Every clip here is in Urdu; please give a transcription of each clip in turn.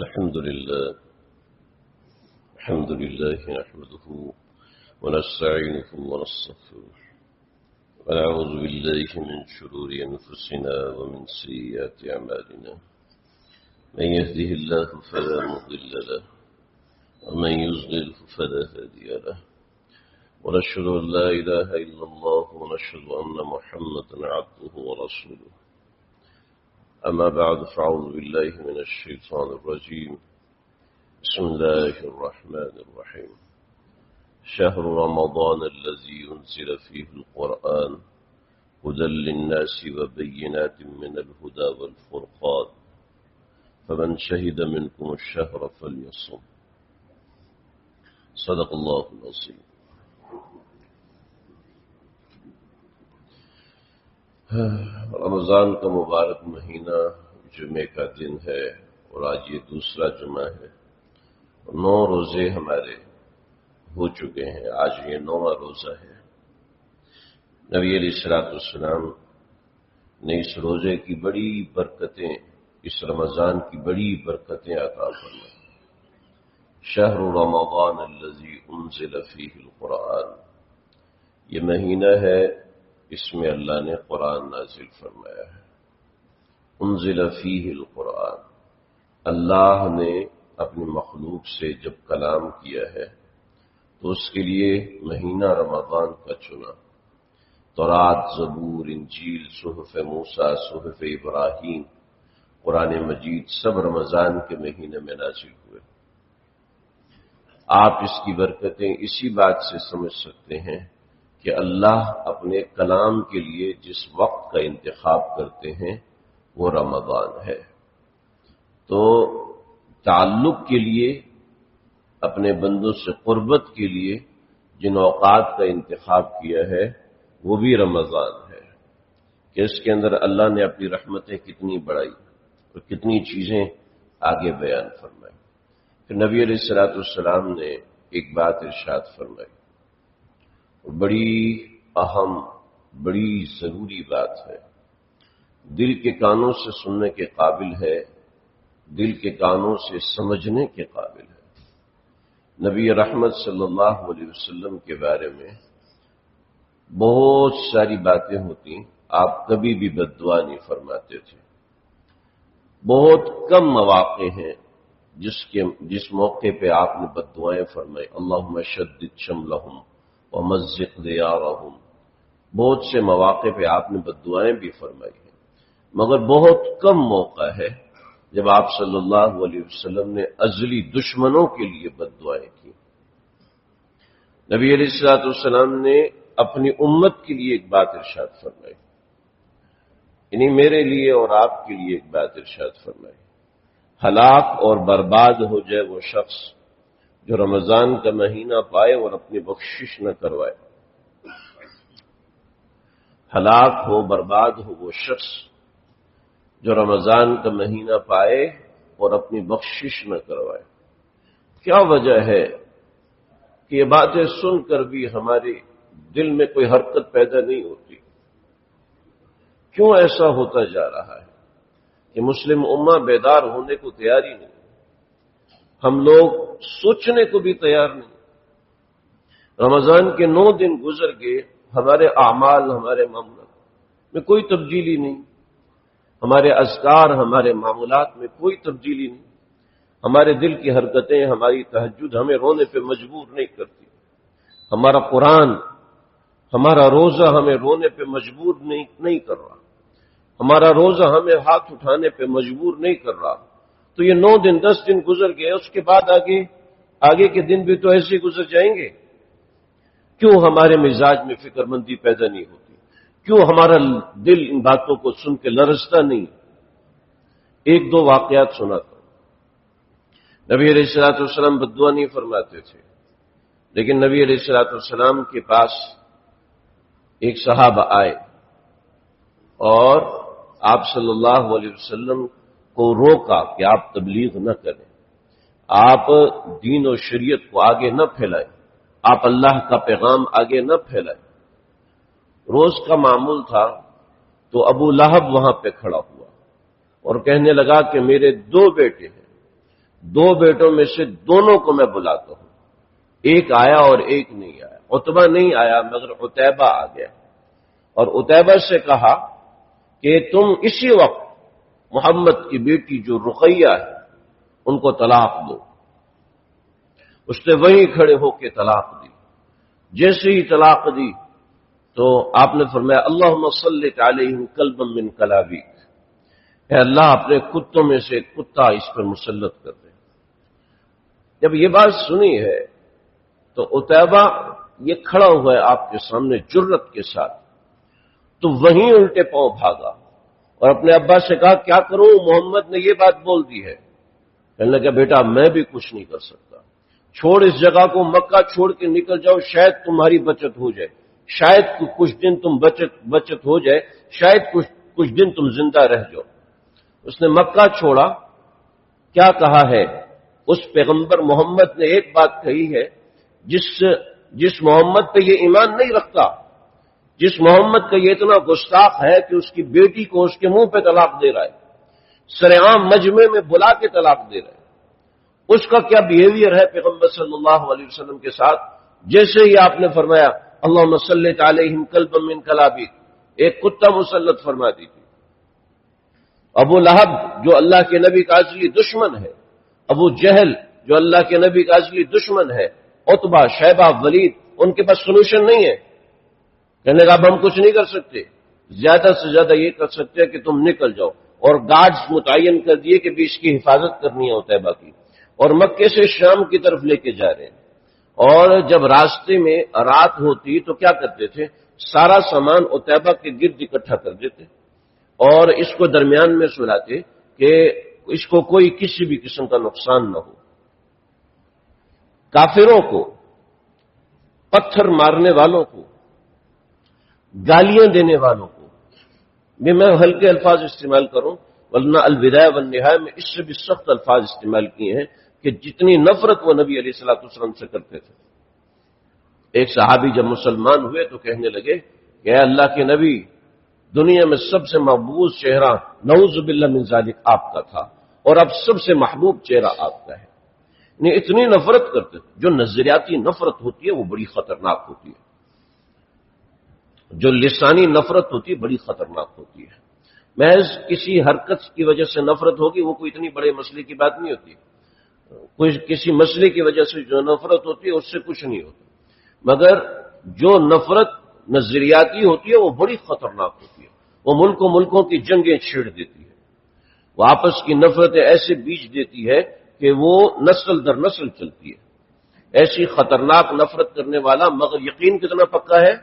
الحمد لله نحمده ونستعينه ونستغفره ونعوذ بالله من شرور أنفسنا ومن سيئات أعمالنا من يهده الله فلا مضل له ومن يضلل فلا هادي له ونشهد أن لا إله إلا الله ونشهد أن محمدا عبده ورسوله أما بعد فأعوذ بالله من الشيطان الرجيم بسم الله الرحمن الرحيم شهر رمضان الذي أنزل فيه القرآن هدى للناس وبينات من الهدى والفرقان فمن شهد منكم الشهر فليصم صدق الله العظيم. رمضان کا مبارک مہینہ جمعے کا دن ہے اور آج یہ دوسرا جمعہ ہے. 9 روزے ہمارے ہو چکے ہیں. آج یہ 9واں روزہ ہے. نبی علیہ الصلوۃ والسلام نے اس روزے کی بڑی برکتیں، اس رمضان کی بڑی برکتیں عطا فرمائیں. شہر رمضان الذی انزل فیہ القرآن، یہ مہینہ ہے اس میں اللہ نے قرآن نازل فرمایا ہے. انزل فیہ القرآن، اللہ نے اپنی مخلوق سے جب کلام کیا ہے تو اس کے لیے مہینہ رمضان کا چنا. تورات، زبور، انجیل، صحف موسیٰ، صحف ابراہیم، قرآن مجید سب رمضان کے مہینے میں نازل ہوئے. آپ اس کی برکتیں اسی بات سے سمجھ سکتے ہیں کہ اللہ اپنے کلام کے لیے جس وقت کا انتخاب کرتے ہیں وہ رمضان ہے. تو تعلق کے لیے، اپنے بندوں سے قربت کے لیے جن اوقات کا انتخاب کیا ہے وہ بھی رمضان ہے کہ اس کے اندر اللہ نے اپنی رحمتیں کتنی بڑھائی اور کتنی چیزیں آگے بیان فرمائی. پھر نبی علیہ الصلوۃ والسلام نے ایک بات ارشاد فرمائی، بڑی اہم، بڑی ضروری بات ہے، دل کے کانوں سے سننے کے قابل ہے، دل کے کانوں سے سمجھنے کے قابل ہے. نبی رحمت صلی اللہ علیہ وسلم کے بارے میں بہت ساری باتیں ہوتی، آپ کبھی بھی بد دعا نہیں فرماتے تھے. بہت کم مواقع ہیں جس موقع پہ آپ نے بد دعائیں فرمائی. اللہم شدد شملہم ومزق دیارہم، بہت سے مواقع پہ آپ نے بد دعائیں بھی فرمائی ہیں، مگر بہت کم موقع ہے جب آپ صلی اللہ علیہ وسلم نے ازلی دشمنوں کے لیے بد دعائیں کی. نبی علیہ الصلوۃ والسلام نے اپنی امت کے لیے ایک بات ارشاد فرمائی، یعنی میرے لیے اور آپ کے لیے ایک بات ارشاد فرمائی، ہلاک اور برباد ہو جائے وہ شخص جو رمضان کا مہینہ پائے اور اپنی بخشش نہ کروائے. ہلاک ہو، برباد ہو وہ شخص جو رمضان کا مہینہ پائے اور اپنی بخشش نہ کروائے. کیا وجہ ہے کہ یہ باتیں سن کر بھی ہمارے دل میں کوئی حرکت پیدا نہیں ہوتی؟ کیوں ایسا ہوتا جا رہا ہے کہ مسلم امہ بیدار ہونے کو تیار ہی نہیں؟ ہم لوگ سوچنے کو بھی تیار نہیں. رمضان کے 9 دن گزر گئے، ہمارے اعمال، ہمارے معاملات میں کوئی تبدیلی نہیں، ہمارے اذکار، ہمارے معمولات میں کوئی تبدیلی نہیں. ہمارے دل کی حرکتیں، ہماری تہجد ہمیں رونے پہ مجبور نہیں کرتی. ہمارا قرآن، ہمارا روزہ ہمیں رونے پہ مجبور نہیں کر رہا. ہمارا روزہ ہمیں ہاتھ اٹھانے پہ مجبور نہیں کر رہا. تو یہ 9 دن 10 دن گزر گئے، اس کے بعد آگے کے دن بھی تو ایسے گزر جائیں گے. کیوں ہمارے مزاج میں فکر مندی پیدا نہیں ہوتی؟ کیوں ہمارا دل ان باتوں کو سن کے لرزتا نہیں؟ 1-2 واقعات سناتا ہوں. نبی علیہ الصلوۃ والسلام بد دعا نہیں فرماتے تھے، لیکن نبی علیہ الصلوۃ والسلام کے پاس ایک صحابہ آئے اور آپ صلی اللہ علیہ وسلم کو روکا کہ آپ تبلیغ نہ کریں، آپ دین و شریعت کو آگے نہ پھیلائیں، آپ اللہ کا پیغام آگے نہ پھیلائیں. روز کا معمول تھا تو ابو لہب وہاں پہ کھڑا ہوا اور کہنے لگا کہ میرے 2 بیٹے ہیں، دو بیٹوں میں سے دونوں کو میں بلاتا ہوں، ایک آیا اور ایک نہیں آیا۔ عتبہ نہیں آیا مگر عتیبہ آ گیا، اور عتیبہ سے کہا کہ تم اسی وقت محمد کی بیٹی جو رقیہ ہے ان کو طلاق دو۔ اس نے وہیں کھڑے ہو کے طلاق دی۔ جیسے ہی طلاق دی تو آپ نے فرمایا اللہم صلی علیہم کلبا من کلابیک، اے اللہ اپنے کتوں میں سے ایک کتا اس پر مسلط کر دے۔ جب یہ بات سنی ہے تو عتیبہ یہ کھڑا ہوا ہے آپ کے سامنے جرت کے ساتھ، تو وہیں الٹے پاؤں بھاگا اور اپنے ابا سے کہا کیا کروں، محمد نے یہ بات بول دی ہے۔ کہنے لگا بیٹا میں بھی کچھ نہیں کر سکتا، چھوڑ اس جگہ کو، مکہ چھوڑ کے نکل جاؤ، شاید تمہاری بچت ہو جائے، شاید کچھ دن تم بچت ہو جائے، شاید کچھ دن تم زندہ رہ جاؤ۔ اس نے مکہ چھوڑا۔ کیا کہا ہے؟ اس پیغمبر محمد نے ایک بات کہی ہے، جس محمد پہ یہ ایمان نہیں رکھتا، جس محمد کا یہ اتنا گستاخ ہے کہ اس کی بیٹی کو اس کے منہ پہ طلاق دے رہا ہے، سرعام مجمع میں بلا کے طلاق دے رہا ہے، اس کا کیا بیہیویئر ہے پیغمبر صلی اللہ علیہ وسلم کے ساتھ؟ جیسے ہی آپ نے فرمایا اللہم صلی علیہم کلبا من کلابیک، ایک کتا مسلط فرما دی تھی۔ ابو لہب جو اللہ کے نبی کا اصلی دشمن ہے، ابو جہل جو اللہ کے نبی کا اصلی دشمن ہے، عتبہ، شیبہ، ولید، ان کے پاس سولوشن نہیں ہے۔ کہنے لگا اب ہم کچھ نہیں کر سکتے، زیادہ سے زیادہ یہ کر سکتے ہیں کہ تم نکل جاؤ، اور گارڈز متعین کر دیے کہ بھی اس کی حفاظت کرنی ہے عتیبہ کی، اور مکے سے شام کی طرف لے کے جا رہے ہیں۔ اور جب راستے میں رات ہوتی تو کیا کرتے تھے؟ سارا سامان عتیبہ کے گرد اکٹھا کر دیتے اور اس کو درمیان میں سلاتے کہ اس کو کوئی کسی بھی قسم کا نقصان نہ ہو۔ کافروں کو، پتھر مارنے والوں کو، گالیاں دینے والوں کو، میں ہلکے الفاظ استعمال کروں ورنہ البدایہ والنہایہ میں اس سے بھی سخت الفاظ استعمال کیے ہیں کہ جتنی نفرت وہ نبی علیہ الصلوۃ والسلام سے کرتے تھے۔ ایک صحابی جب مسلمان ہوئے تو کہنے لگے کہ اے اللہ کے نبی، دنیا میں سب سے مقبول چہرہ نعوذ باللہ من ذالک آپ کا تھا، اور اب سب سے محبوب چہرہ آپ کا ہے۔ یعنی اتنی نفرت کرتے تھے۔ جو نظریاتی نفرت ہوتی ہے وہ بڑی خطرناک ہوتی ہے، جو لسانی نفرت ہوتی ہے بڑی خطرناک ہوتی ہے۔ محض کسی حرکت کی وجہ سے نفرت ہوگی وہ کوئی اتنی بڑے مسئلے کی بات نہیں ہوتی، کوئی کسی مسئلے کی وجہ سے جو نفرت ہوتی ہے اس سے کچھ نہیں ہوتا، مگر جو نفرت نظریاتی ہوتی ہے وہ بڑی خطرناک ہوتی ہے، وہ ملکوں کی جنگیں چھیڑ دیتی ہے، وہ آپس کی نفرتیں ایسے بیچ دیتی ہے کہ وہ نسل در نسل چلتی ہے۔ ایسی خطرناک نفرت کرنے والا مگر یقین کتنا پکا ہے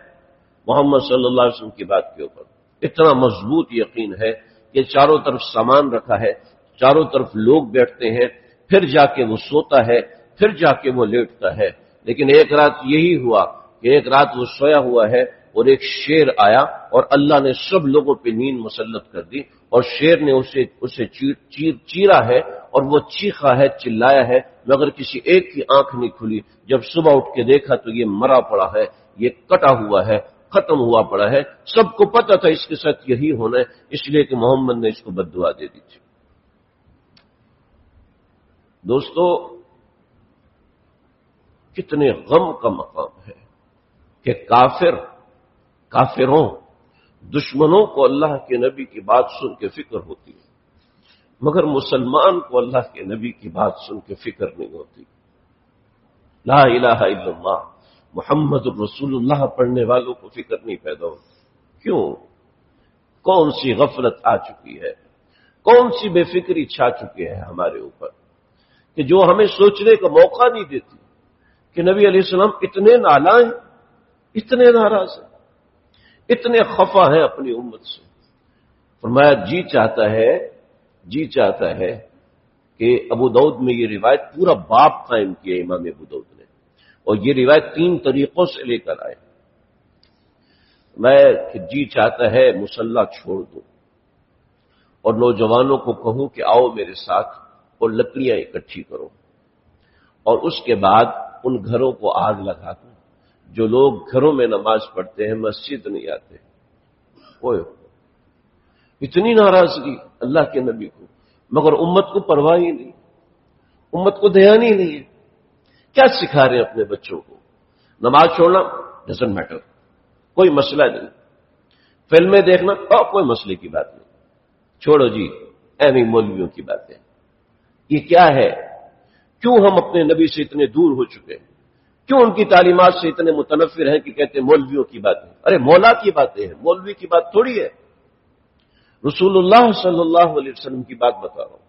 محمد صلی اللہ علیہ وسلم کی بات کے اوپر، اتنا مضبوط یقین ہے کہ چاروں طرف سامان رکھا ہے، چاروں طرف لوگ بیٹھتے ہیں، پھر جا کے وہ سوتا ہے، پھر جا کے وہ لیٹتا ہے۔ لیکن ایک رات یہی ہوا کہ ایک رات وہ سویا ہوا ہے اور ایک شیر آیا اور اللہ نے سب لوگوں پہ نیند مسلط کر دی، اور شیر نے اسے چیرا ہے اور وہ چیخا ہے، چلایا ہے، مگر کسی ایک کی آنکھ نہیں کھلی۔ جب صبح اٹھ کے دیکھا تو یہ مرا پڑا ہے، یہ کٹا ہوا ہے، ختم ہوا پڑا ہے۔ سب کو پتا تھا اس کے ساتھ یہی ہونا ہے، اس لیے کہ محمد نے اس کو بد دعا دے دی تھی۔ دوستو، کتنے غم کا مقام ہے کہ کافروں، دشمنوں کو اللہ کے نبی کی بات سن کے فکر ہوتی ہے، مگر مسلمان کو اللہ کے نبی کی بات سن کے فکر نہیں ہوتی۔ لا الہ الا اللہ محمد الرسول اللہ پڑھنے والوں کو فکر نہیں پیدا ہوتی۔ کیوں؟ کون سی غفلت آ چکی ہے، کون سی بے فکری چھا چکی ہے ہمارے اوپر کہ جو ہمیں سوچنے کا موقع نہیں دیتی کہ نبی علیہ السلام اتنے نالاں ہیں، اتنے ناراض ہیں، اتنے خفا ہیں اپنی امت سے۔ فرمایا جی چاہتا ہے کہ ابو داؤد میں یہ روایت پورا باب قائم کیا امام ابو داؤد نے، اور یہ روایت 3 طریقوں سے لے کر آئے۔ میں جی چاہتا ہے مصلی چھوڑ دو اور نوجوانوں کو کہوں کہ آؤ میرے ساتھ اور لکڑیاں اکٹھی کرو، اور اس کے بعد ان گھروں کو آگ لگا دو جو لوگ گھروں میں نماز پڑھتے ہیں، مسجد نہیں آتے۔ اتنی ناراضگی اللہ کے نبی کو، مگر امت کو پرواہ ہی نہیں، امت کو دھیان ہی نہیں ہے. کیا سکھا رہے ہیں اپنے بچوں کو؟ نماز چھوڑنا ڈزنٹ میٹر، کوئی مسئلہ نہیں. فلمیں دیکھنا کوئی مسئلے کی بات نہیں، چھوڑو جی، اہمی مولویوں کی باتیں. یہ کیا ہے؟ کیوں ہم اپنے نبی سے اتنے دور ہو چکے ہیں؟ کیوں ان کی تعلیمات سے اتنے متنفر ہیں کہ کہتے ہیں مولویوں کی باتیں؟ ارے مولا کی باتیں ہیں، مولوی کی بات تھوڑی ہے. رسول اللہ صلی اللہ علیہ وسلم کی بات بتا رہا ہوں،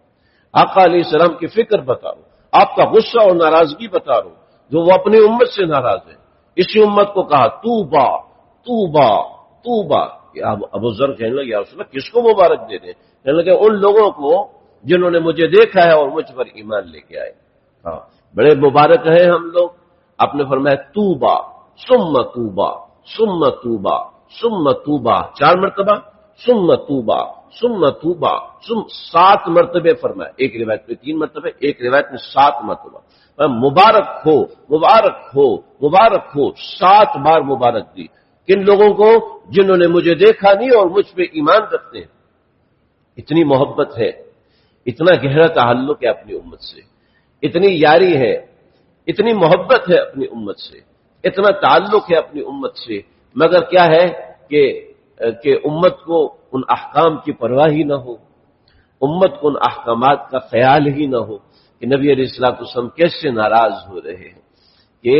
آقا علیہ السلام کی فکر بتا رہا ہوں، آپ کا غصہ اور ناراضگی بتا رہا ہوں جو وہ اپنی امت سے ناراض ہے. اسی امت کو کہا توبہ توبہ توبہ. ابو ذر کہنے لگے یا رسول اللہ کس کو مبارک دے دیں؟ کہنے لگے ان لوگوں کو جنہوں نے مجھے دیکھا ہے اور مجھ پر ایمان لے کے آئے. ہاں بڑے مبارک ہیں ہم لوگ. آپ نے فرمایا توبہ ثم توبہ ثم توبہ ثم توبہ، 4 مرتبہ، ثم توبہ ثم توبہ، 7 مرتبے فرمایا. ایک روایت میں 3 مرتبے، ایک روایت میں 7 مرتبہ. مبارک ہو مبارک ہو مبارک ہو، 7 بار مبارک دی. کن لوگوں کو؟ جنہوں نے مجھے دیکھا نہیں اور مجھ پہ ایمان رکھتے ہیں. اتنی محبت ہے، اتنا گہرا تعلق ہے اپنی امت سے، اتنی یاری ہے، اتنی محبت ہے اپنی امت سے، اتنا تعلق ہے اپنی امت سے، مگر کیا ہے کہ امت کو ان احکام کی پرواہ ہی نہ ہو، امت کو ان احکامات کا خیال ہی نہ ہو کہ نبی علیہ الصلوۃ والسلام کیسے ناراض ہو رہے ہیں کہ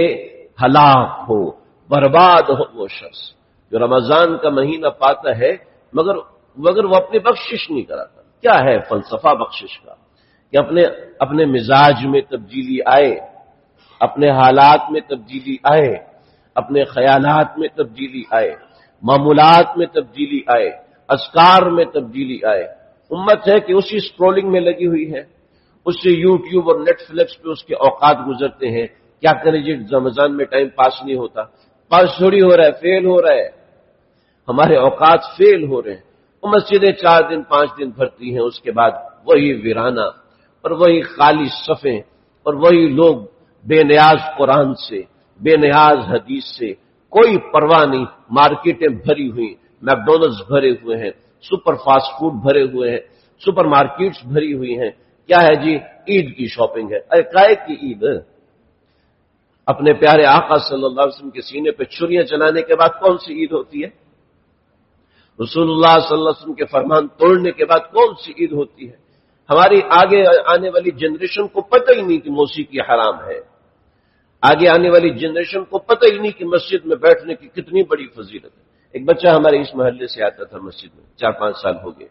ہلاک ہو، برباد ہو وہ شخص جو رمضان کا مہینہ پاتا ہے مگر وہ اپنی بخشش نہیں کراتا. کیا ہے فلسفہ بخشش کا؟ کہ اپنے مزاج میں تبدیلی آئے، اپنے حالات میں تبدیلی آئے، اپنے خیالات میں تبدیلی آئے، معمولات میں تبدیلی آئے، اذکار میں تبدیلی آئے. امت ہے کہ اسی سکرولنگ میں لگی ہوئی ہے، اس سے یوٹیوب اور نیٹ فلکس پہ اس کے اوقات گزرتے ہیں. کیا کریں جی، رمضان میں ٹائم پاس نہیں ہوتا. پاس تھوڑی ہو رہا ہے، فیل ہو رہا ہے. ہمارے اوقات فیل ہو رہے ہیں. وہ مسجدیں 4 دن 5 دن بھرتی ہیں، اس کے بعد وہی ویرانہ اور وہی خالی صفیں اور وہی لوگ بے نیاز قرآن سے، بے نیاز حدیث سے، کوئی پرواہ نہیں. مارکیٹیں بھری ہوئی، میکڈونلڈز بھرے ہوئے ہیں، سپر فاسٹ فوڈ بھرے ہوئے ہیں، سپر مارکیٹس بھری ہوئی ہیں. کیا ہے جی؟ عید کی شاپنگ ہے. ارے کائے کی عید؟ اپنے پیارے آقا صلی اللہ علیہ وسلم کے سینے پہ چھریاں چلانے کے بعد کون سی عید ہوتی ہے؟ رسول اللہ صلی اللہ علیہ وسلم کے فرمان توڑنے کے بعد کون سی عید ہوتی ہے؟ ہماری آگے آنے والی جنریشن کو پتہ ہی نہیں کہ موسیقی حرام ہے. آگے آنے والی جنریشن کو پتہ ہی نہیں کہ مسجد میں بیٹھنے کی کتنی بڑی فضیلت ہے. ایک بچہ ہمارے اس محلے سے آتا تھا مسجد میں، 4-5 سال ہو گئے.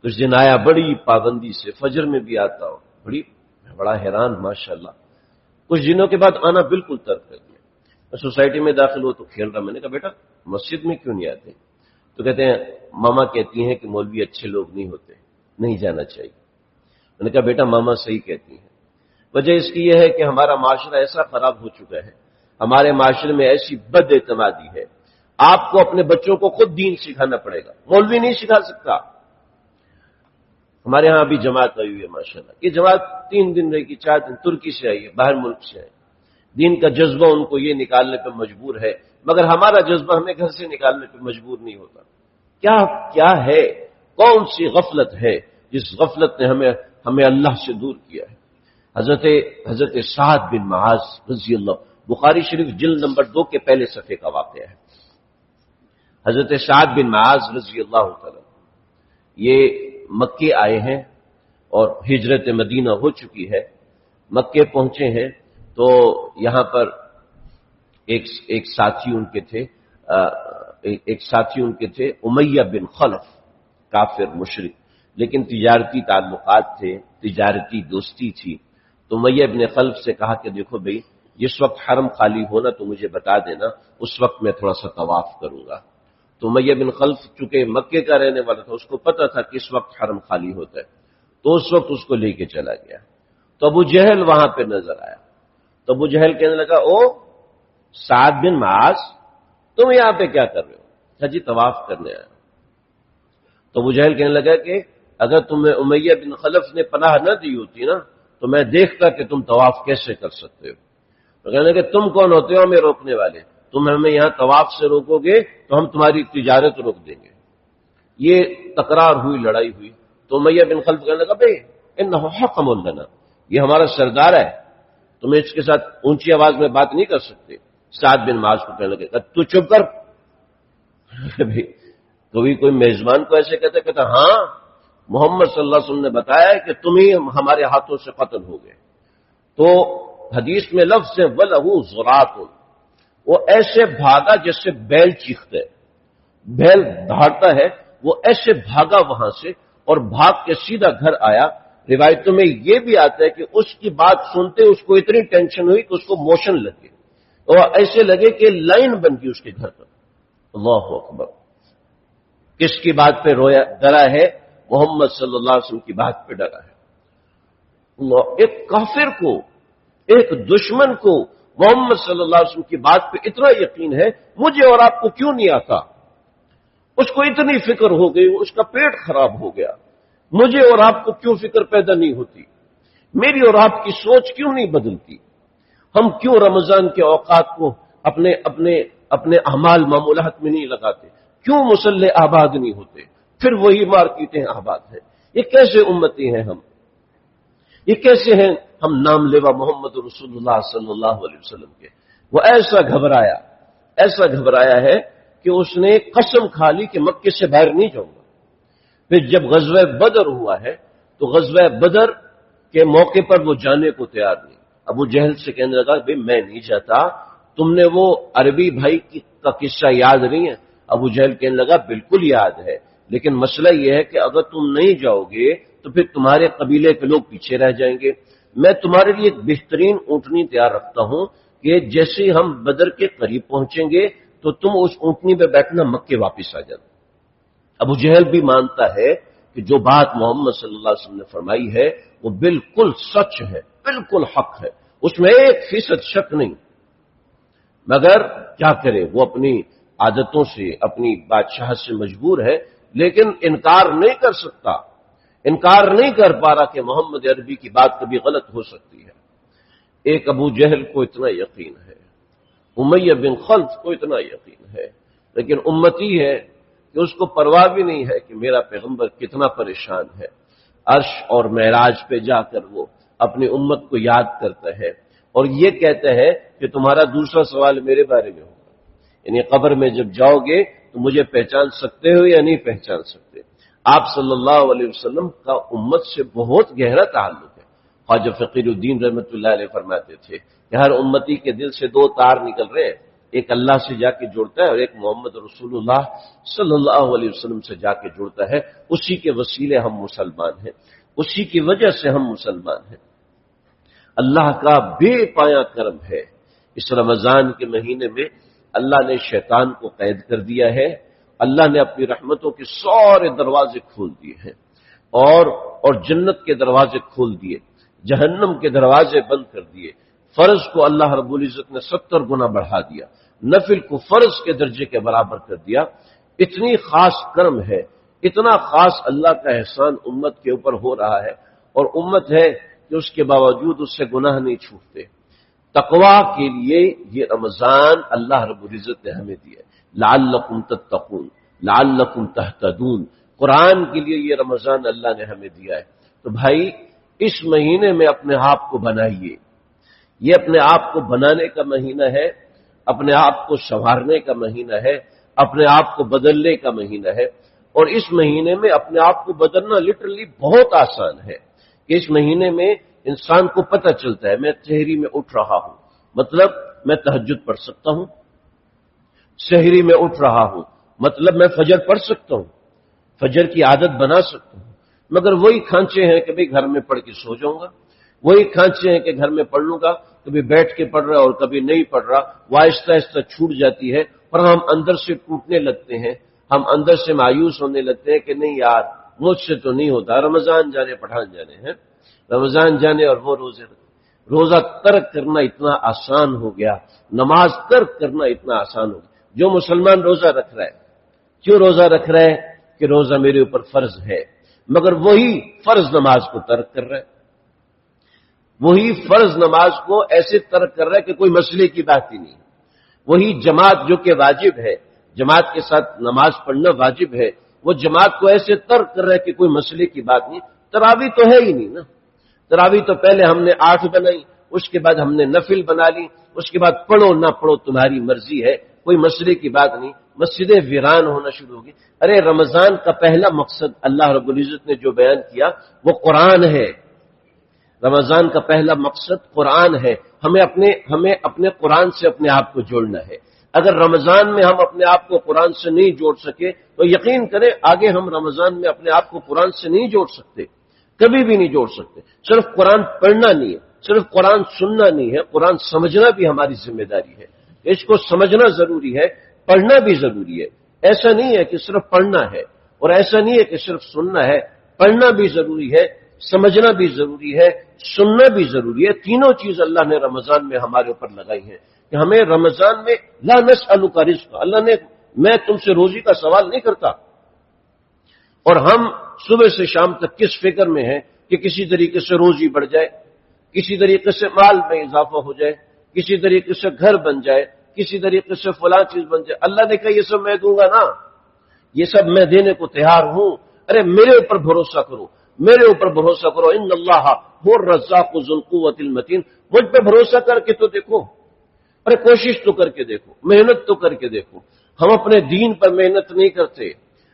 کچھ دن آیا بڑی پابندی سے، فجر میں بھی آتا ہو، بڑا حیران ماشاءاللہ. کچھ دنوں کے بعد آنا بالکل ترک کر دیا. میں سوسائٹی میں داخل ہو تو کھیل رہا. میں نے کہا بیٹا مسجد میں کیوں نہیں آتے؟ تو کہتے ہیں ماما کہتی ہیں کہ مولوی اچھے لوگ نہیں ہوتے، نہیں جانا چاہیے. میں نے کہا بیٹا ماما صحیح کہتی ہیں. وجہ اس کی یہ ہے کہ ہمارا معاشرہ ایسا خراب ہو چکا ہے، ہمارے معاشرے میں ایسی بد اعتمادی ہے. آپ کو اپنے بچوں کو خود دین سکھانا پڑے گا، مولوی نہیں سکھا سکتا. ہمارے ہاں ابھی جماعت آئی ہوئی ہے ماشاءاللہ. یہ جماعت 3 دن رہے گی، 4 دن، ترکی سے آئی ہے، باہر ملک سے ہے. دین کا جذبہ ان کو یہ نکالنے پہ مجبور ہے، مگر ہمارا جذبہ ہمیں گھر سے نکالنے پہ مجبور نہیں ہوتا. کیا ہے؟ کون سی غفلت ہے جس غفلت نے ہمیں اللہ سے دور کیا ہے؟ حضرت سعد بن معاذ رضی اللہ، بخاری شریف جلد نمبر 2 کے پہلے صفحے کا واقعہ ہے. حضرت سعد بن معاذ رضی اللہ تعالی یہ مکے آئے ہیں اور ہجرت مدینہ ہو چکی ہے. مکے پہنچے ہیں تو یہاں پر ایک ساتھی ان کے تھے امیہ بن خلف، کافر مشرک، لیکن تجارتی تعلقات تھے، تجارتی دوستی تھی. تو امیہ بن خلف سے کہا کہ دیکھو بھئی جس وقت حرم خالی ہونا تو مجھے بتا دینا، اس وقت میں تھوڑا سا طواف کروں گا. تو امیہ بن خلف چونکہ مکے کا رہنے والا تھا، اس کو پتا تھا کہ اس وقت حرم خالی ہوتا ہے، تو اس وقت اس کو لے کے چلا گیا. تو ابو جہل وہاں پہ نظر آیا. تو ابو جہل کہنے لگا او سعد بن معاذ تم یہاں پہ کیا کر رہے ہو؟ کہا جی طواف کرنے آیا. تو ابو جہل کہنے لگا کہ اگر تمہیں امیہ بن خلف نے پناہ نہ دی ہوتی نا تو میں دیکھتا کہ تم طواف کیسے کر سکتے ہو. تو کہنے لگا تم کون ہوتے ہو ہمیں روکنے والے؟ تم ہمیں یہاں طواف سے روکو گے تو ہم تمہاری تجارت روک دیں گے. یہ تکرار ہوئی، لڑائی ہوئی. تو امیہ بن خلف کہنے لگا بھائی انہ حکم لنا، یہ ہمارا سردار ہے، تم اس کے ساتھ اونچی آواز میں بات نہیں کر سکتے۔ سعد بن معاذ کو کہنے لگے تو چپ کر۔ کبھی کوئی میزبان کو ایسے کہتا ہاں محمد صلی اللہ علیہ وسلم نے بتایا ہے کہ تم ہی ہمارے ہاتھوں سے قتل ہو گئے۔ تو حدیث میں لفظ ہے وَلَهُ ذُرَاتٌ، وہ ایسے بھاگا جیسے بیل چیختا ہے، بیل دھاڑتا ہے، وہ ایسے بھاگا وہاں سے اور بھاگ کے سیدھا گھر آیا۔ روایتوں میں یہ بھی آتا ہے کہ اس کی بات سنتے اس کو اتنی ٹینشن ہوئی کہ اس کو موشن لگے اور ایسے لگے کہ لائن بن گئی اس کے گھر پر۔ اللہ اکبر! کس کی بات پہ رویا ڈرا ہے؟ محمد صلی اللہ علیہ وسلم کی بات پہ ڈرا ہے۔ اللہ، ایک کافر کو، ایک دشمن کو محمد صلی اللہ علیہ وسلم کی بات پہ اتنا یقین ہے، مجھے اور آپ کو کیوں نہیں آتا؟ اس کو اتنی فکر ہو گئی، اس کا پیٹ خراب ہو گیا، مجھے اور آپ کو کیوں فکر پیدا نہیں ہوتی؟ میری اور آپ کی سوچ کیوں نہیں بدلتی؟ ہم کیوں رمضان کے اوقات کو اپنے اپنے اپنے اعمال معمولات میں نہیں لگاتے؟ کیوں مسلح آباد نہیں ہوتے؟ پھر وہی مارکیٹیں آباد ہیں۔ یہ کیسے امتی ہیں ہم؟ یہ کیسے ہیں ہم نام لیوا محمد رسول اللہ صلی اللہ علیہ وسلم کے؟ وہ ایسا گھبرایا ہے کہ اس نے قسم کھا لی کہ مکے سے باہر نہیں جاؤں گا۔ پھر جب غزوہ بدر ہوا ہے تو غزوہ بدر کے موقع پر وہ جانے کو تیار نہیں۔ ابو جہل سے کہنے لگا بھئی میں نہیں جاتا، تم نے وہ عربی بھائی کا قصہ یاد نہیں ہے؟ ابو جہل کہنے لگا بالکل یاد ہے، لیکن مسئلہ یہ ہے کہ اگر تم نہیں جاؤ گے تو پھر تمہارے قبیلے کے لوگ پیچھے رہ جائیں گے۔ میں تمہارے لیے ایک بہترین اونٹنی تیار رکھتا ہوں کہ جیسے ہم بدر کے قریب پہنچیں گے تو تم اس اونٹنی پہ بیٹھنا، مکے واپس آ جانا۔ ابو جہل بھی مانتا ہے کہ جو بات محمد صلی اللہ علیہ وسلم نے فرمائی ہے وہ بالکل سچ ہے، بالکل حق ہے، اس میں 1% شک نہیں، مگر کیا کرے، وہ اپنی عادتوں سے، اپنی بادشاہت سے مجبور ہے، لیکن انکار نہیں کر سکتا، انکار نہیں کر پا رہا کہ محمد عربی کی بات کبھی غلط ہو سکتی ہے۔ ایک ابو جہل کو اتنا یقین ہے، امیہ بن خلف کو اتنا یقین ہے، لیکن امتی ہے کہ اس کو پرواہ بھی نہیں ہے کہ میرا پیغمبر کتنا پریشان ہے۔ عرش اور معراج پہ جا کر وہ اپنی امت کو یاد کرتا ہے اور یہ کہتا ہے کہ تمہارا دوسرا سوال میرے بارے میں ہوگا، یعنی قبر میں جب جاؤ گے تو مجھے پہچان سکتے ہو یا نہیں پہچان سکتے؟ آپ صلی اللہ علیہ وسلم کا امت سے بہت گہرا تعلق ہے۔ خواجہ فقیر الدین رحمۃ اللہ علیہ فرماتے تھے کہ ہر امتی کے دل سے 2 تار نکل رہے ہیں، ایک اللہ سے جا کے جڑتا ہے اور ایک محمد رسول اللہ صلی اللہ علیہ وسلم سے جا کے جڑتا ہے۔ اسی کے وسیلے ہم مسلمان ہیں، اسی کی وجہ سے ہم مسلمان ہیں۔ اللہ کا بے پایا کرم ہے، اس رمضان کے مہینے میں اللہ نے شیطان کو قید کر دیا ہے، اللہ نے اپنی رحمتوں کے سارے دروازے کھول دیے ہیں اور جنت کے دروازے کھول دیے، جہنم کے دروازے بند کر دیے۔ فرض کو اللہ رب العزت نے 70 گنا بڑھا دیا، نفل کو فرض کے درجے کے برابر کر دیا۔ اتنی خاص کرم ہے، اتنا خاص اللہ کا احسان امت کے اوپر ہو رہا ہے، اور امت ہے کہ اس کے باوجود اس سے گناہ نہیں چھوٹتے۔ تقویٰ کے لیے یہ رمضان اللہ رب العزت نے ہمیں دیا ہے، لعلکم تتقون، لعلکم تہتدون۔ قرآن کے لیے یہ رمضان اللہ نے ہمیں دیا ہے۔ تو بھائی اس مہینے میں اپنے آپ کو بنائیے، یہ اپنے آپ کو بنانے کا مہینہ ہے، اپنے آپ کو سنوارنے کا مہینہ ہے، اپنے آپ کو بدلنے کا مہینہ ہے۔ اور اس مہینے میں اپنے آپ کو بدلنا لٹرلی بہت آسان ہے کہ اس مہینے میں انسان کو پتہ چلتا ہے میں سحری میں اٹھ رہا ہوں، مطلب میں تہجد پڑھ سکتا ہوں، سحری میں اٹھ رہا ہوں مطلب میں فجر پڑھ سکتا ہوں، فجر کی عادت بنا سکتا ہوں۔ مگر وہی کھانچے ہیں کہ بھئی گھر میں پڑھ کے سو جاؤں گا، وہی کھانچے ہیں کہ گھر میں پڑھ لوں گا، کبھی بیٹھ کے پڑھ رہا اور کبھی نہیں پڑھ رہا، وہ آہستہ آہستہ چھوٹ جاتی ہے، پر ہم اندر سے ٹوٹنے لگتے ہیں، ہم اندر سے مایوس ہونے لگتے ہیں کہ نہیں یار مجھ سے تو نہیں ہوتا، رمضان جانے پٹھان جانے ہیں، رمضان جانے اور وہ روزہ ترک کرنا اتنا آسان ہو گیا، نماز ترک کرنا اتنا آسان ہو گیا۔ جو مسلمان روزہ رکھ رہا ہے، کیوں روزہ رکھ رہا ہے؟ کہ روزہ میرے اوپر فرض ہے، مگر وہی فرض نماز کو ترک کر رہا ہے، وہی فرض نماز کو ایسے ترک کر رہا ہے کہ کوئی مسئلے کی بات ہی نہیں، وہی جماعت جو کہ واجب ہے، جماعت کے ساتھ نماز پڑھنا واجب ہے، وہ جماعت کو ایسے ترک کر رہا ہے کہ کوئی مسئلے کی بات نہیں۔ تراویح تو ہے ہی نہیں نا، تراویح تو پہلے ہم نے 8 بنائی، اس کے بعد ہم نے نفل بنا لی، اس کے بعد پڑھو نہ پڑھو تمہاری مرضی ہے، کوئی مسئلے کی بات نہیں، مسجدیں ویران ہونا شروع ہوگی۔ ارے رمضان کا پہلا مقصد اللہ رب العزت نے جو بیان کیا وہ قرآن ہے۔ رمضان کا پہلا مقصد قرآن ہے، ہمیں اپنے قرآن سے اپنے آپ کو جوڑنا ہے۔ اگر رمضان میں ہم اپنے آپ کو قرآن سے نہیں جوڑ سکے تو یقین کریں آگے ہم رمضان میں اپنے آپ کو قرآن سے نہیں جوڑ سکتے، کبھی بھی نہیں جوڑ سکتے۔ صرف قرآن پڑھنا نہیں ہے، صرف قرآن سننا نہیں ہے، قرآن سمجھنا بھی ہماری ذمہ داری ہے۔ اس کو سمجھنا ضروری ہے، پڑھنا بھی ضروری ہے۔ ایسا نہیں ہے کہ صرف پڑھنا ہے اور ایسا نہیں ہے کہ صرف سننا ہے، پڑھنا بھی ضروری ہے، سمجھنا بھی ضروری ہے، سننا بھی ضروری ہے۔ تینوں چیز اللہ نے رمضان میں ہمارے اوپر لگائی ہیں کہ ہمیں رمضان میں لا نسألک رزق، اللہ نے میں تم سے روزی کا سوال نہیں کرتا، اور ہم صبح سے شام تک کس فکر میں ہیں کہ کسی طریقے سے روزی بڑھ جائے، کسی طریقے سے مال میں اضافہ ہو جائے، کسی طریقے سے گھر بن جائے، کسی طریقے سے فلاں چیز بن جائے۔ اللہ نے کہا یہ سب میں دوں گا نا، یہ سب میں دینے کو تیار ہوں۔ ارے میرے اوپر بھروسہ کرو، میرے اوپر بھروسہ کرو، ان اللہ هو الرزاق ذو القوة المتین، مجھ پہ بھروسہ کر کے تو دیکھو، ارے کوشش تو کر کے دیکھو، محنت تو کر کے دیکھو۔ ہم اپنے دین پر محنت نہیں کرتے،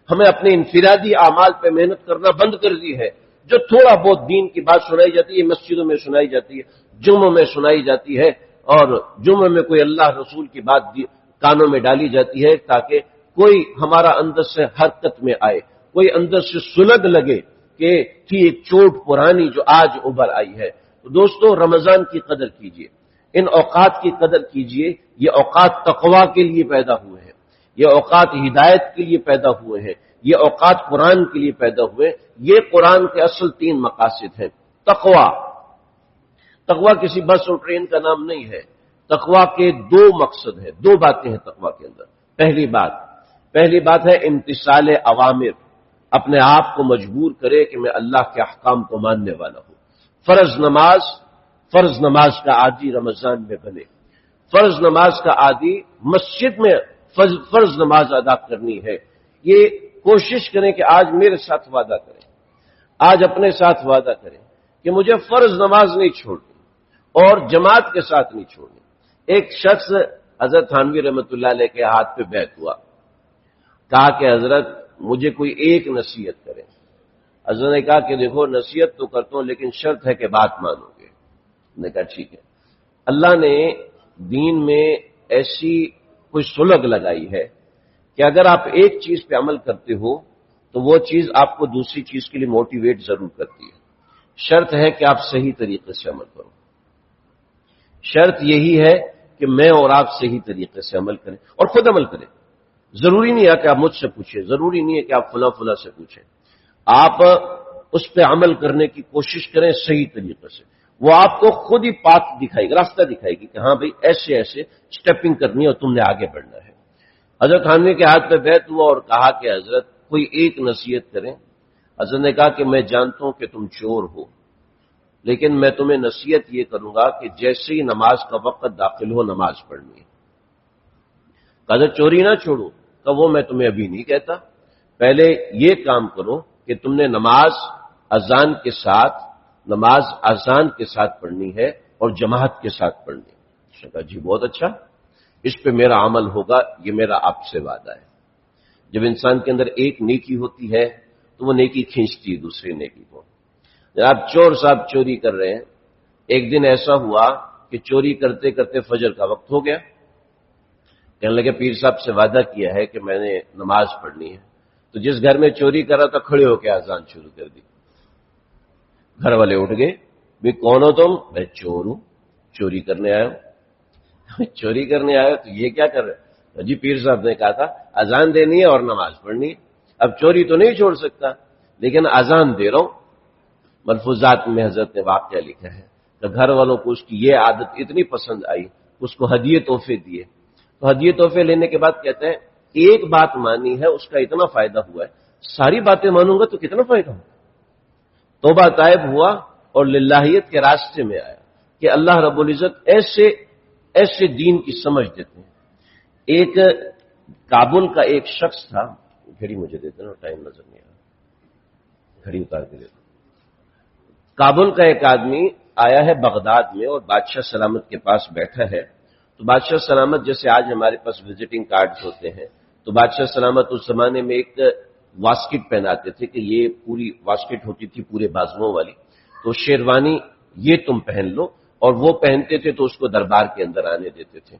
ہمیں اپنے انفرادی اعمال پہ محنت کرنا بند کر دی ہے۔ جو تھوڑا بہت دین کی بات سنائی جاتی ہے مسجدوں میں سنائی جاتی ہے، جمعوں میں سنائی جاتی ہے، اور جمعے میں کوئی اللہ رسول کی بات کانوں میں ڈالی جاتی ہے تاکہ کوئی ہمارا اندر سے حرکت میں آئے، کوئی اندر سے سلگ لگے کہ تھی ایک چوٹ پرانی جو آج ابھر آئی ہے۔ تو دوستو رمضان کی قدر کیجئے، ان اوقات کی قدر کیجئے، یہ اوقات تقویٰ کے لیے پیدا ہوئے ہیں، یہ اوقات ہدایت کے لیے پیدا ہوئے ہیں، یہ اوقات قرآن کے لیے پیدا ہوئے۔ یہ قرآن کے اصل 3 مقاصد ہیں۔ تقویٰ، تقویٰ کسی بس اور ٹرین کا نام نہیں ہے، تقویٰ کے 2 مقصد ہیں، 2 باتیں ہیں تقویٰ کے اندر۔ پہلی بات ہے امتثال اوامر، اپنے آپ کو مجبور کرے کہ میں اللہ کے احکام کو ماننے والا ہوں۔ فرض نماز کا عادی رمضان میں بنے، فرض نماز کا عادی مسجد میں فرض نماز ادا کرنی ہے۔ یہ کوشش کریں کہ آج میرے ساتھ وعدہ کریں، آج اپنے ساتھ وعدہ کریں کہ مجھے فرض نماز نہیں چھوڑنی اور جماعت کے ساتھ نہیں چھوڑنی۔ ایک شخص حضرت تھانوی رحمۃ اللہ علیہ کے ہاتھ پہ بیعت ہوا، کہا کہ حضرت مجھے کوئی ایک نصیحت کریں۔ حضرت نے کہا کہ دیکھو نصیحت تو کرتا ہوں لیکن شرط ہے کہ بات مانو گے۔ نے کہا ٹھیک ہے۔ اللہ نے دین میں ایسی کوئی سلگ لگائی ہے کہ اگر آپ ایک چیز پہ عمل کرتے ہو تو وہ چیز آپ کو دوسری چیز کے لیے موٹیویٹ ضرور کرتی ہے۔ شرط ہے کہ آپ صحیح طریقے سے عمل کرو، شرط یہی ہے کہ میں اور آپ صحیح طریقے سے عمل کریں اور خود عمل کریں۔ ضروری نہیں ہے کہ آپ مجھ سے پوچھیں، ضروری نہیں ہے کہ آپ فلاں سے پوچھیں، آپ اس پہ عمل کرنے کی کوشش کریں صحیح طریقے سے۔ وہ آپ کو خود ہی پاتھ دکھائے گی، راستہ دکھائے گی کہ ہاں بھئی ایسے سٹیپنگ کرنی ہے اور تم نے آگے بڑھنا ہے۔ حضرت تھانوی کے ہاتھ پہ بیعت ہوا اور کہا کہ حضرت کوئی ایک نصیحت کریں۔ حضرت نے کہا کہ میں جانتا ہوں کہ تم چور ہو، لیکن میں تمہیں نصیحت یہ کروں گا کہ جیسے ہی نماز کا وقت داخل ہو نماز پڑھنی ہے۔ حضرت چوری نہ چھوڑو، کہ وہ میں تمہیں ابھی نہیں کہتا، پہلے یہ کام کرو کہ تم نے نماز اذان کے ساتھ پڑھنی ہے اور جماعت کے ساتھ پڑھنی ہے۔ اس نے کہا جی بہت اچھا، اس پہ میرا عمل ہوگا، یہ میرا آپ سے وعدہ ہے۔ جب انسان کے اندر ایک نیکی ہوتی ہے تو وہ نیکی کھینچتی ہے دوسری نیکی کو۔ جناب چور صاحب چوری کر رہے ہیں، ایک دن ایسا ہوا کہ چوری کرتے کرتے فجر کا وقت ہو گیا، کہنے لگے پیر صاحب سے وعدہ کیا ہے کہ میں نے نماز پڑھنی ہے، تو جس گھر میں چوری کر رہا تھا کھڑے ہو کے اذان شروع کر دی۔ گھر والے اٹھ گئے، بھی کون ہو تم؟ میں چور ہوں، چوری کرنے آیا ہوں۔ چوری کرنے آیا تو یہ کیا کر رہے؟ جی پیر صاحب نے کہا تھا اذان دینی ہے اور نماز پڑھنی ہے، اب چوری تو نہیں چھوڑ سکتا لیکن اذان دے رہا ہوں۔ ملفوظات میں حضرت نے واقعہ لکھا ہے کہ گھر والوں کو اس کی یہ عادت اتنی پسند آئی، اس کو ہدیے تحفے دیے، تو ہدیے تحفے لینے کے بعد کہتے ہیں ایک بات مانی ہے اس کا اتنا فائدہ ہوا ہے، ساری باتیں مانوں گا تو کتنا فائدہ ہوگا۔ توبہ طائب ہوا اور للہیت کے راستے میں آیا کہ اللہ رب العزت ایسے دین کی سمجھ دیتے ہیں۔ ایک کابل کا ایک شخص تھا، گھڑی مجھے دیتے نا، ٹائم نظر نہیں آ رہا، گھڑی اتار کے دیتا۔ کابل کا ایک آدمی آیا ہے بغداد میں اور بادشاہ سلامت کے پاس بیٹھا ہے. تو بادشاہ سلامت جیسے آج ہمارے پاس وزٹنگ کارڈ ہوتے ہیں، تو بادشاہ سلامت اس زمانے میں ایک واسکٹ پہناتے تھے کہ یہ پوری واسکٹ ہوتی تھی پورے بازوؤں والی، تو شیروانی یہ تم پہن لو، اور وہ پہنتے تھے تو اس کو دربار کے اندر آنے دیتے تھے.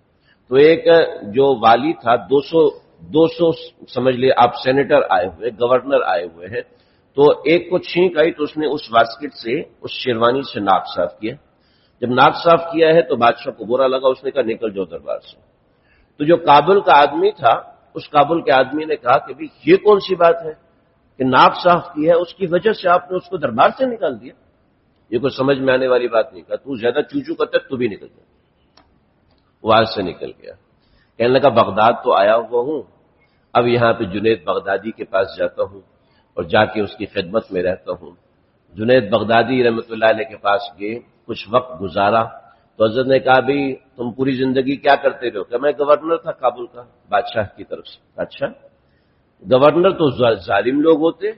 تو ایک جو والی تھا، 200 سمجھ لے آپ سینیٹر آئے ہوئے، گورنر آئے ہوئے ہیں، تو ایک کو چھینک آئی تو اس نے اس واسکٹ سے اس شیروانی سے ناک صاف کیا. جب ناک صاف کیا ہے تو بادشاہ کو برا لگا، اس نے کہا نکل جاؤ دربار سے. تو جو کابل کا آدمی تھا، اس کابل کے آدمی نے کہا کہ یہ کون سی بات ہے کہ ناک صاف کی ہے، اس کی وجہ سے آپ نے اس کو دربار سے نکال دیا؟ یہ کوئی سمجھ میں آنے والی بات نہیں. کہا تو زیادہ چوچو کرتا تو بھی نکل جائے. وہاں سے نکل گیا. کہنے لگا بغداد تو آیا ہوا ہوں، اب یہاں پہ جنید بغدادی کے پاس جاتا ہوں اور جا کے اس کی خدمت میں رہتا ہوں. جنید بغدادی رحمۃ اللہ علیہ کے پاس گئے، کچھ وقت گزارا تو حضرت نے کہا بھی تم پوری زندگی کیا کرتے رہو؟ کہ میں گورنر تھا کابل کا بادشاہ کی طرف سے. اچھا، گورنر تو ظالم لوگ ہوتے،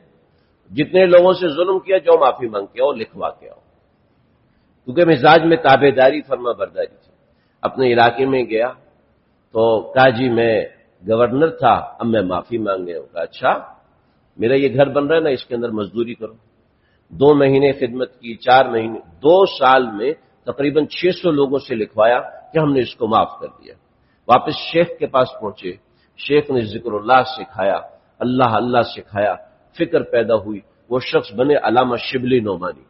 جتنے لوگوں سے ظلم کیا جاؤ معافی مانگ کے آؤ، لکھوا کے آؤ. کیونکہ مزاج میں تابع داری فرما برداری تھی. اپنے علاقے میں گیا تو کہا جی میں گورنر تھا، اب میں معافی مانگنے ہوں. کہا اچھا، میرا یہ گھر بن رہا ہے نا، اس کے اندر مزدوری کرو. 2 مہینے خدمت کی، 4 مہینے، 2 سال میں تقریباً 600 لوگوں سے لکھوایا کہ ہم نے اس کو معاف کر دیا. واپس شیخ کے پاس پہنچے، شیخ نے ذکر اللہ سکھایا، اللہ اللہ سکھایا، فکر پیدا ہوئی، وہ شخص بنے علامہ شبلی نعمانی.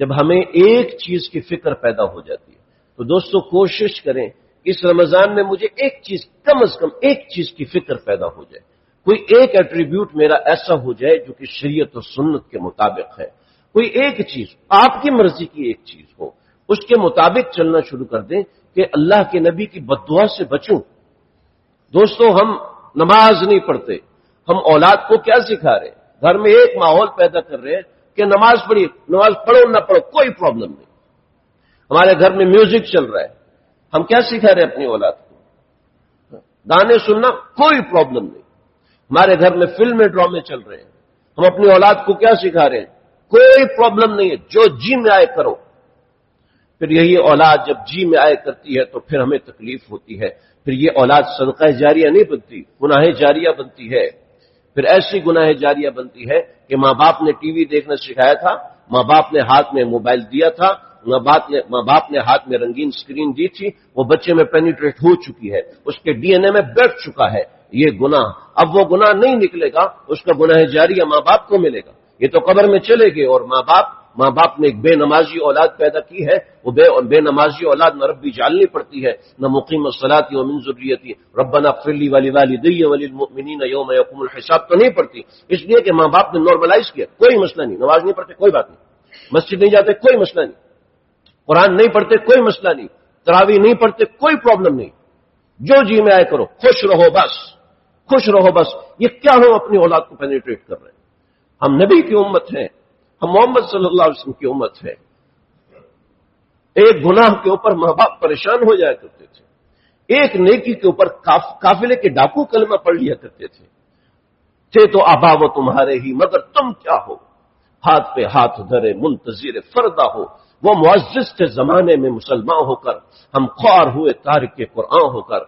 جب ہمیں ایک چیز کی فکر پیدا ہو جاتی ہے تو دوستو کوشش کریں اس رمضان میں مجھے ایک چیز، کم از کم ایک چیز کی فکر پیدا ہو جائے، کوئی ایک ایٹریبیوٹ میرا ایسا ہو جائے جو کہ شریعت و سنت کے مطابق ہے. کوئی ایک چیز آپ کی مرضی کی ایک چیز ہو، اس کے مطابق چلنا شروع کر دیں کہ اللہ کے نبی کی بددعا سے بچوں. دوستو ہم نماز نہیں پڑھتے، ہم اولاد کو کیا سکھا رہے ہیں؟ گھر میں ایک ماحول پیدا کر رہے ہیں کہ نماز پڑھی، نماز پڑھو نہ پڑھو کوئی پرابلم نہیں. ہمارے گھر میں میوزک چل رہا ہے، ہم کیا سکھا رہے ہیں اپنی اولاد کو؟ گانے سننا کوئی پرابلم نہیں. ہمارے گھر میں فلمیں ڈرامے چل رہے ہیں، ہم اپنی اولاد کو کیا سکھا رہے ہیں؟ کوئی پرابلم نہیں ہے، جو جی میں آئے کرو. پھر یہی اولاد جب جی میں آئے کرتی ہے تو پھر ہمیں تکلیف ہوتی ہے. پھر یہ اولاد صدقہ جاریہ نہیں بنتی، گناہ جاریہ بنتی ہے. پھر ایسی گناہ جاریہ بنتی ہے کہ ماں باپ نے ٹی وی دیکھنا سکھایا تھا، ماں باپ نے ہاتھ میں موبائل دیا تھا، ماں باپ نے ہاتھ میں رنگین سکرین دی تھی، وہ بچے میں پینیٹریٹ ہو چکی ہے، اس کے ڈی این اے میں بیٹھ چکا ہے یہ گناہ. اب وہ گناہ نہیں نکلے گا، اس کا گناہ جاریہ ماں باپ کو ملے گا. یہ تو قبر میں چلے گئے. اور ماں باپ نے ایک بے نمازی اولاد پیدا کی ہے، وہ بے نمازی اولاد نہ ربی جالنی پڑتی ہے، نہ مقیم الصلاۃ ومن ذریتی ربنا اغفر لی ولوالدی وللمؤمنین یوم یقوم الحساب تو نہیں پڑتی. اس لیے کہ ماں باپ نے نارملائز کیا. کوئی مسئلہ نہیں، نماز نہیں پڑھتے کوئی بات نہیں، مسجد نہیں جاتے کوئی مسئلہ نہیں، قرآن نہیں پڑھتے کوئی مسئلہ نہیں، تراویح نہیں پڑھتے کوئی پرابلم نہیں، جو جی میں آئے کرو، خوش رہو بس، خوش رہو بس. یہ کیا ہم اپنی اولاد کو پینیٹریٹ کر رہے ہیں؟ ہم نبی کی امت ہیں، ہم محمد صلی اللہ علیہ وسلم کی امت ہے. ایک گناہ کے اوپر ماں باپ پریشان ہو جایا کرتے تھے، ایک نیکی کے اوپر قافلے کے ڈاکو کلمہ پڑھ لیا کرتے تھے. تو آبا وہ تمہارے ہی مگر تم کیا ہو، ہاتھ پہ ہاتھ دھرے منتظر فردا ہو. وہ معزز تھے زمانے میں مسلمان ہو کر، ہم خوار ہوئے تارک قرآن ہو کر.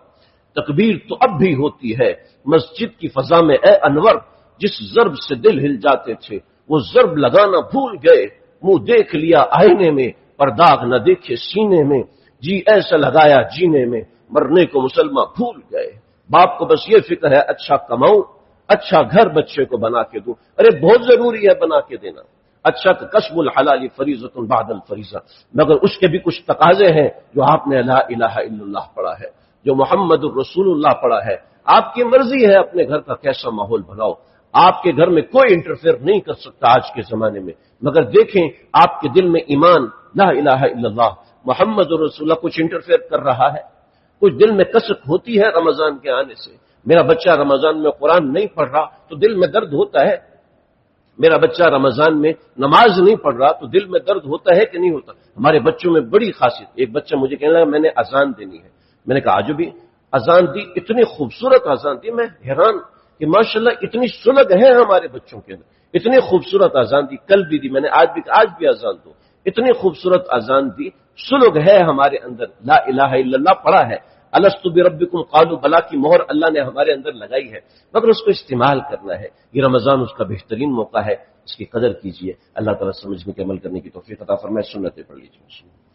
تکبیر تو اب بھی ہوتی ہے مسجد کی فضا میں اے انور، جس ضرب سے دل ہل جاتے تھے وہ ضرب لگانا بھول گئے. منہ دیکھ لیا آئینے میں پر داغ نہ دیکھے سینے میں، جی ایسا لگایا جینے میں مرنے کو مسلمان بھول گئے. باپ کو بس یہ فکر ہے اچھا کماؤں، اچھا گھر بچے کو بنا کے دوں. ارے بہت ضروری ہے بنا کے دینا. اچھا کہ کسب الحلال فریضۃ بعد الفریضہ، مگر اس کے بھی کچھ تقاضے ہیں. جو آپ نے لا الہ الا اللہ پڑھا ہے، جو محمد الرسول اللہ پڑھا ہے، آپ کی مرضی ہے اپنے گھر کا کیسا ماحول بناؤ. آپ کے گھر میں کوئی انٹرفیئر نہیں کر سکتا آج کے زمانے میں. مگر دیکھیں آپ کے دل میں ایمان لا الہ الا اللہ محمد الرسول اللہ کچھ انٹرفیئر کر رہا ہے؟ کچھ دل میں کسک ہوتی ہے رمضان کے آنے سے؟ میرا بچہ رمضان میں قرآن نہیں پڑھ رہا تو دل میں درد ہوتا ہے. میرا بچہ رمضان میں نماز نہیں پڑھ رہا تو دل میں درد ہوتا ہے کہ نہیں ہوتا؟ ہمارے بچوں میں بڑی خاصیت. ایک بچہ مجھے کہنے لگا میں نے اذان دینی ہے. میں نے کہا آج بھی اذان دی، اتنی خوبصورت اذان دی، میں حیران کہ ماشاءاللہ اتنی سلگ ہے ہمارے بچوں کے اندر، اتنی خوبصورت اذان دی، کل بھی دی، میں نے آج بھی اذان دو، اتنی خوبصورت اذان دی، سلگ ہے ہمارے اندر، لا الہ الا اللہ پڑھا ہے، الست بربکم قالوا بلا کی مہر اللہ نے ہمارے اندر لگائی ہے، مگر اس کو استعمال کرنا ہے۔ یہ رمضان اس کا بہترین موقع ہے، اس کی قدر کیجیے۔ اللہ تعالیٰ سمجھنے کے عمل کرنے کی توفیق عطا فرمائے۔ سنتیں پڑھ لیجیے۔